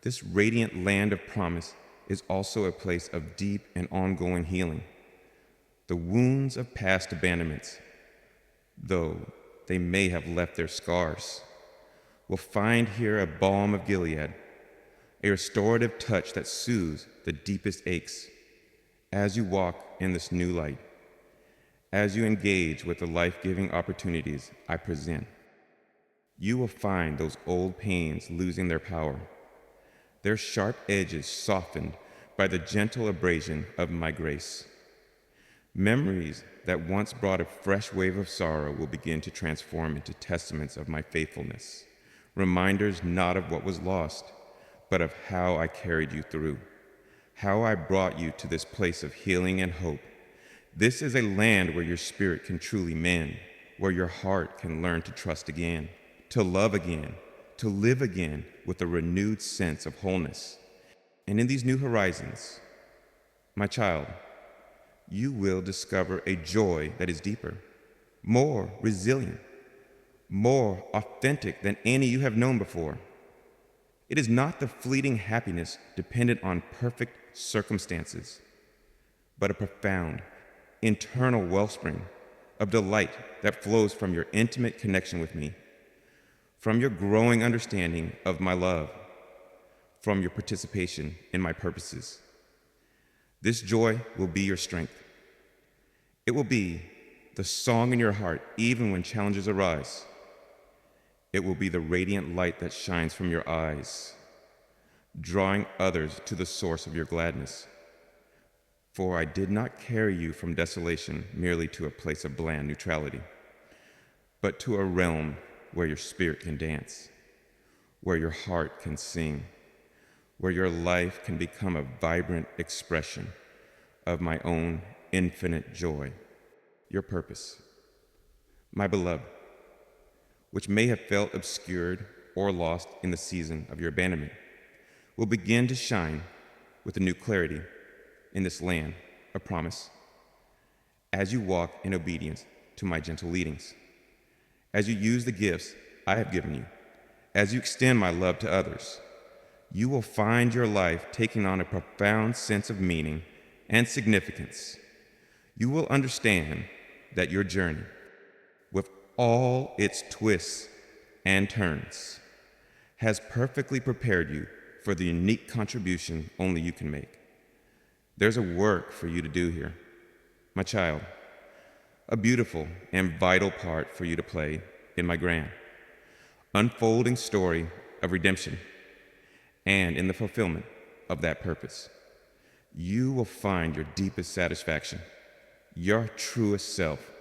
This radiant land of promise is also a place of deep and ongoing healing. The wounds of past abandonments, though they may have left their scars, will find here a balm of Gilead, a restorative touch that soothes the deepest aches as you walk in this new light, as you engage with the life-giving opportunities I present. You will find those old pains losing their power, their sharp edges softened by the gentle abrasion of my grace. Memories that once brought a fresh wave of sorrow will begin to transform into testaments of my faithfulness, reminders not of what was lost, but of how I carried you through, how I brought you to this place of healing and hope. This is a land where your spirit can truly mend, where your heart can learn to trust again, to love again, to live again with a renewed sense of wholeness. And in these new horizons, my child, you will discover a joy that is deeper, more resilient, more authentic than any you have known before. It is not the fleeting happiness dependent on perfect circumstances, but a profound, internal wellspring of delight that flows from your intimate connection with me, from your growing understanding of my love, from your participation in my purposes. This joy will be your strength. It will be the song in your heart even when challenges arise. It will be the radiant light that shines from your eyes, drawing others to the source of your gladness. For I did not carry you from desolation merely to a place of bland neutrality, but to a realm where your spirit can dance, where your heart can sing, where your life can become a vibrant expression of my own infinite joy. Your purpose, my beloved, which may have felt obscured or lost in the season of your abandonment, will begin to shine with a new clarity in this land of promise as you walk in obedience to my gentle leadings, as you use the gifts I have given you, as you extend my love to others. You will find your life taking on a profound sense of meaning and significance. You will understand that your journey, with all its twists and turns, has perfectly prepared you for the unique contribution only you can make. There's a work for you to do here, my child, a beautiful and vital part for you to play in my grand, unfolding story of redemption. And in the fulfillment of that purpose, you will find your deepest satisfaction, your truest self.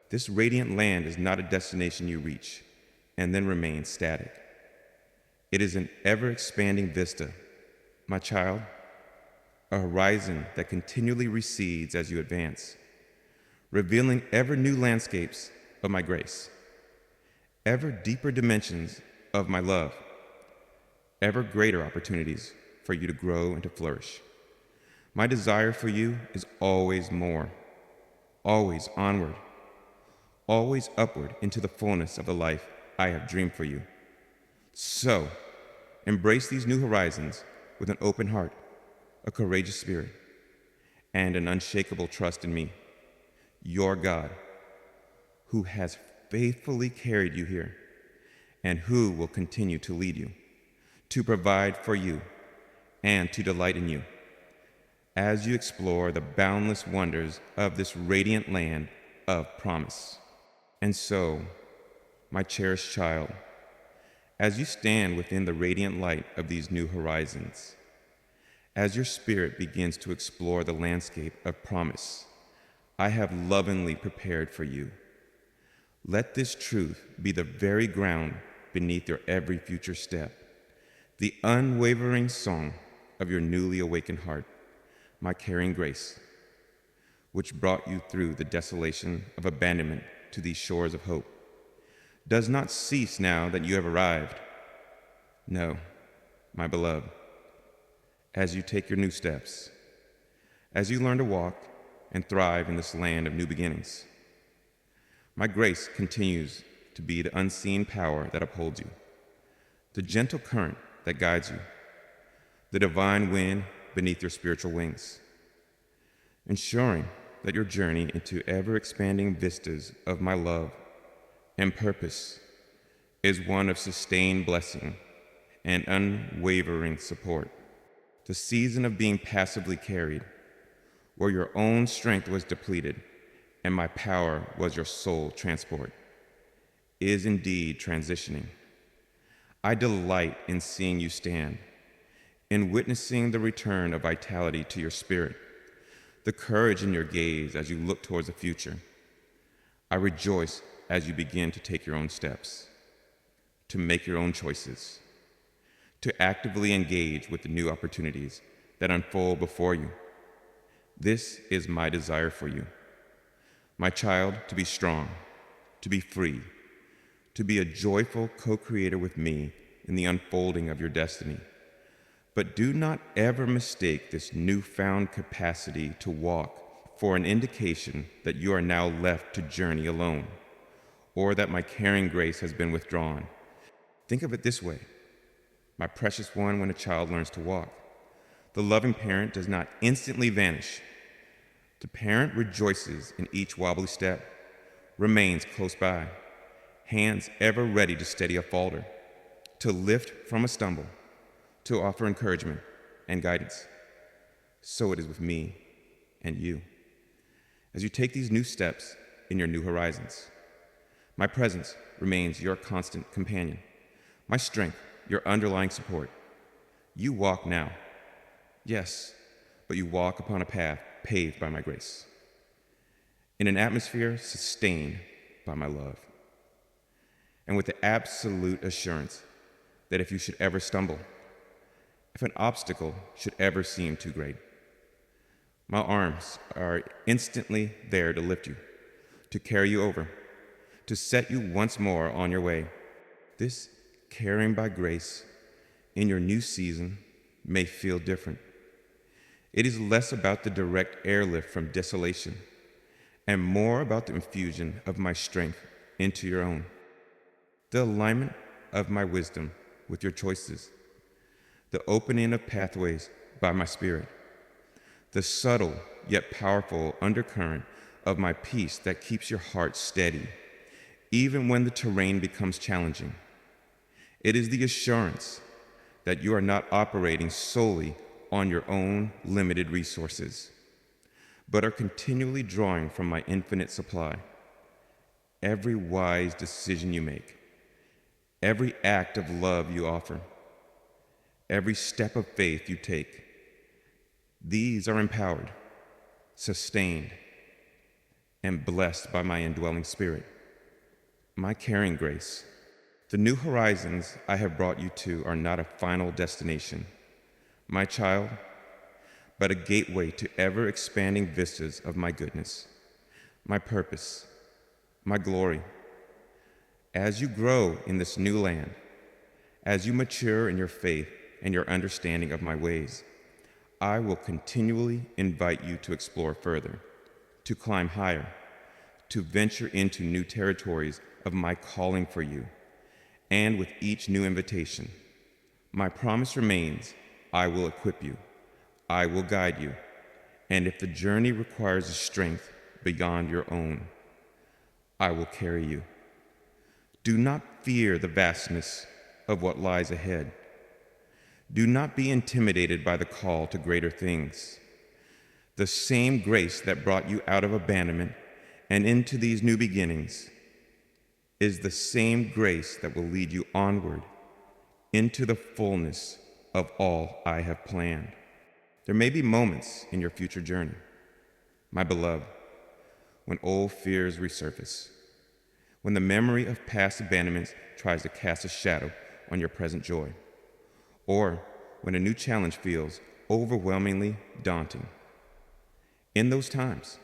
This radiant land is not a destination you reach and then remain static. It is an ever-expanding vista, my child, a horizon that continually recedes as you advance, revealing ever new landscapes of my grace, ever deeper dimensions of my love, ever greater opportunities for you to grow and to flourish. My desire for you is always more, always onward, always upward into the fullness of the life I have dreamed for you. So, embrace these new horizons with an open heart, a courageous spirit, and an unshakable trust in me, your God, who has faithfully carried you here and who will continue to lead you, to provide for you, and to delight in you as you explore the boundless wonders of this radiant land of promise. And so, my cherished child, as you stand within the radiant light of these new horizons, as your spirit begins to explore the landscape of promise I have lovingly prepared for you, let this truth be the very ground beneath your every future step, the unwavering song of your newly awakened heart, my caring grace, which brought you through the desolation of abandonment to these shores of hope. does not cease now that you have arrived. No, my beloved, as you take your new steps, as you learn to walk and thrive in this land of new beginnings, my grace continues to be the unseen power that upholds you, the gentle current that guides you, the divine wind beneath your spiritual wings, ensuring that your journey into ever-expanding vistas of my love and purpose is one of sustained blessing and unwavering support. The season of being passively carried, where your own strength was depleted and my power was your sole transport, is indeed transitioning. I delight in seeing you stand, in witnessing the return of vitality to your spirit, the courage in your gaze as you look towards the future. I rejoice as you begin to take your own steps, to make your own choices, to actively engage with the new opportunities that unfold before you. This is my desire for you, my child, to be strong, to be free, to be a joyful co-creator with me in the unfolding of your destiny. But do not ever mistake this newfound capacity to walk for an indication that you are now left to journey alone, or that my caring grace has been withdrawn. Think of it this way. My precious one, when a child learns to walk, the loving parent does not instantly vanish. The parent rejoices in each wobbly step, remains close by, hands ever ready to steady a falter, to lift from a stumble, to offer encouragement and guidance. So it is with me and you. As you take these new steps in your new horizons, my presence remains your constant companion, my strength, your underlying support. You walk now, yes, but you walk upon a path paved by my grace, in an atmosphere sustained by my love, and with the absolute assurance that if you should ever stumble, if an obstacle should ever seem too great, my arms are instantly there to lift you, to carry you over, to set you once more on your way. This carrying by grace in your new season may feel different. It is less about the direct airlift from desolation and more about the infusion of my strength into your own, the alignment of my wisdom with your choices, the opening of pathways by my spirit, the subtle yet powerful undercurrent of my peace that keeps your heart steady, even when the terrain becomes challenging. It is the assurance that you are not operating solely on your own limited resources, but are continually drawing from my infinite supply. Every wise decision you make, every act of love you offer, every step of faith you take, these are empowered, sustained, and blessed by my indwelling spirit, my caring grace. The new horizons I have brought you to are not a final destination, my child, but a gateway to ever-expanding vistas of my goodness, my purpose, my glory. As you grow in this new land, as you mature in your faith and your understanding of my ways, I will continually invite you to explore further, to climb higher, to venture into new territories of my calling for you. And with each new invitation, my promise remains: I will equip you, I will guide you, and if the journey requires a strength beyond your own, I will carry you. Do not fear the vastness of what lies ahead. Do not be intimidated by the call to greater things. The same grace that brought you out of abandonment and into these new beginnings is the same grace that will lead you onward into the fullness of all I have planned. There may be moments in your future journey, my beloved, when old fears resurface, when the memory of past abandonments tries to cast a shadow on your present joy, or when a new challenge feels overwhelmingly daunting. In those times,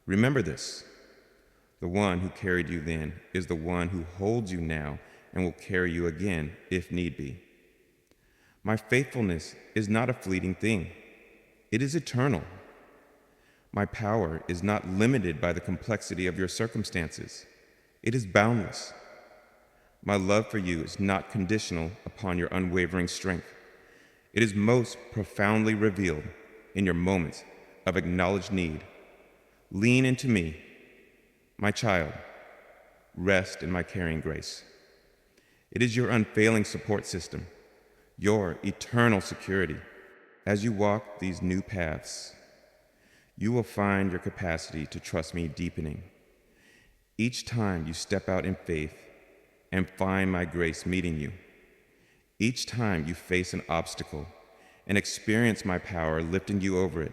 remember this: The one who carried you then is the one who holds you now and will carry you again if need be. My faithfulness is not a fleeting thing. It is eternal. My power is not limited by the complexity of your circumstances. It is boundless. My love for you is not conditional upon your unwavering strength. It is most profoundly revealed in your moments of acknowledged need. Lean into me, my child. Rest in my caring grace. It is your unfailing support system, your eternal security. As you walk these new paths, you will find your capacity to trust me deepening. Each time you step out in faith and find my grace meeting you, each time you face an obstacle and experience my power lifting you over it,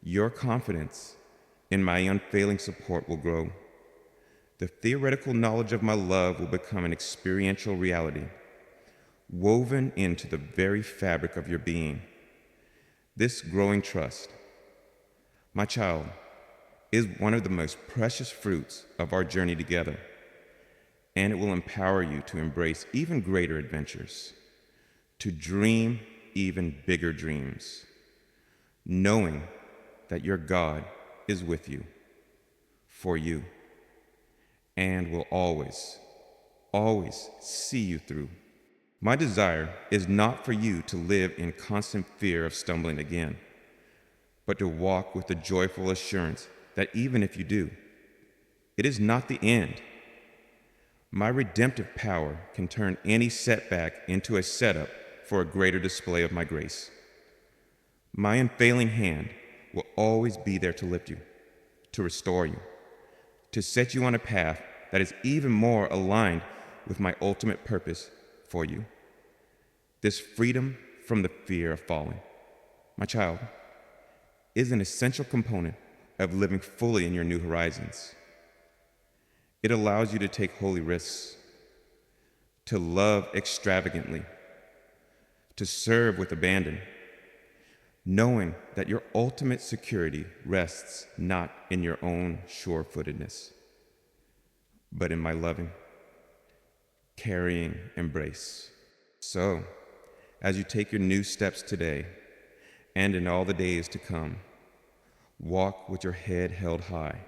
your confidence in my unfailing support will grow. The theoretical knowledge of my love will become an experiential reality, woven into the very fabric of your being. This growing trust, my child, is one of the most precious fruits of our journey together, and it will empower you to embrace even greater adventures, to dream even bigger dreams, knowing that your God is with you, for you, and will always, always see you through. My desire is not for you to live in constant fear of stumbling again, but to walk with the joyful assurance that even if you do, it is not the end. My redemptive power can turn any setback into a setup for a greater display of my grace. My unfailing hand will always be there to lift you, to restore you, to set you on a path that is even more aligned with my ultimate purpose for you. This freedom from the fear of falling, my child, is an essential component of living fully in your new horizons. It allows you to take holy risks, to love extravagantly, to serve with abandon, knowing that your ultimate security rests not in your own sure-footedness, but in my loving, carrying embrace. So, as you take your new steps today and in all the days to come, walk with your head held high,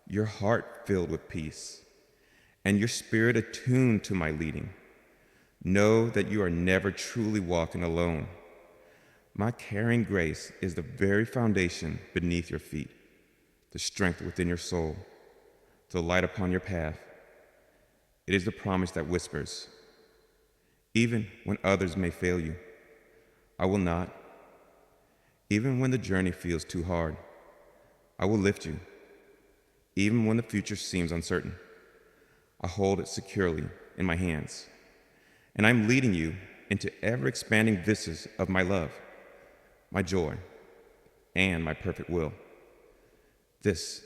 your heart filled with peace, and your spirit attuned to my leading. Know that you are never truly walking alone. My caring grace is the very foundation beneath your feet, the strength within your soul, the light upon your path. It is the promise that whispers, even when others may fail you, I will not. Even when the journey feels too hard, I will lift you. Even when the future seems uncertain, I hold it securely in my hands, and I'm leading you into ever-expanding vistas of my love, my joy, and my perfect will. This,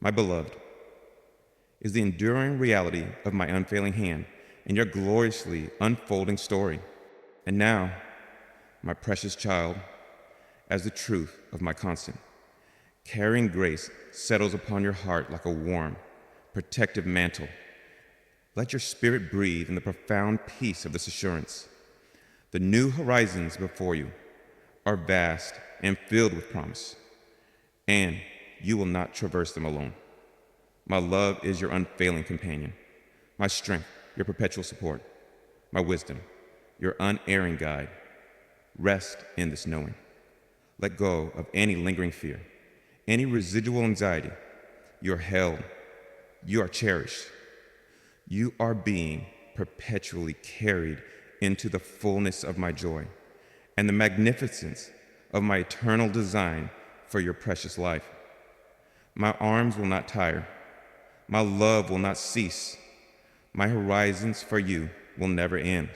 my beloved, is the enduring reality of my unfailing hand and your gloriously unfolding story. And now, my precious child, as the truth of my constant, carrying grace settles upon your heart like a warm, protective mantle. Let your spirit breathe in the profound peace of this assurance. The new horizons before you are vast and filled with promise, and you will not traverse them alone. My love is your unfailing companion, my strength, your perpetual support, my wisdom, your unerring guide. Rest in this knowing. Let go of any lingering fear, any residual anxiety. You're held. You are cherished. You are being perpetually carried into the fullness of my joy and the magnificence of my eternal design for your precious life. My arms will not tire. My love will not cease. My horizons for you will never end.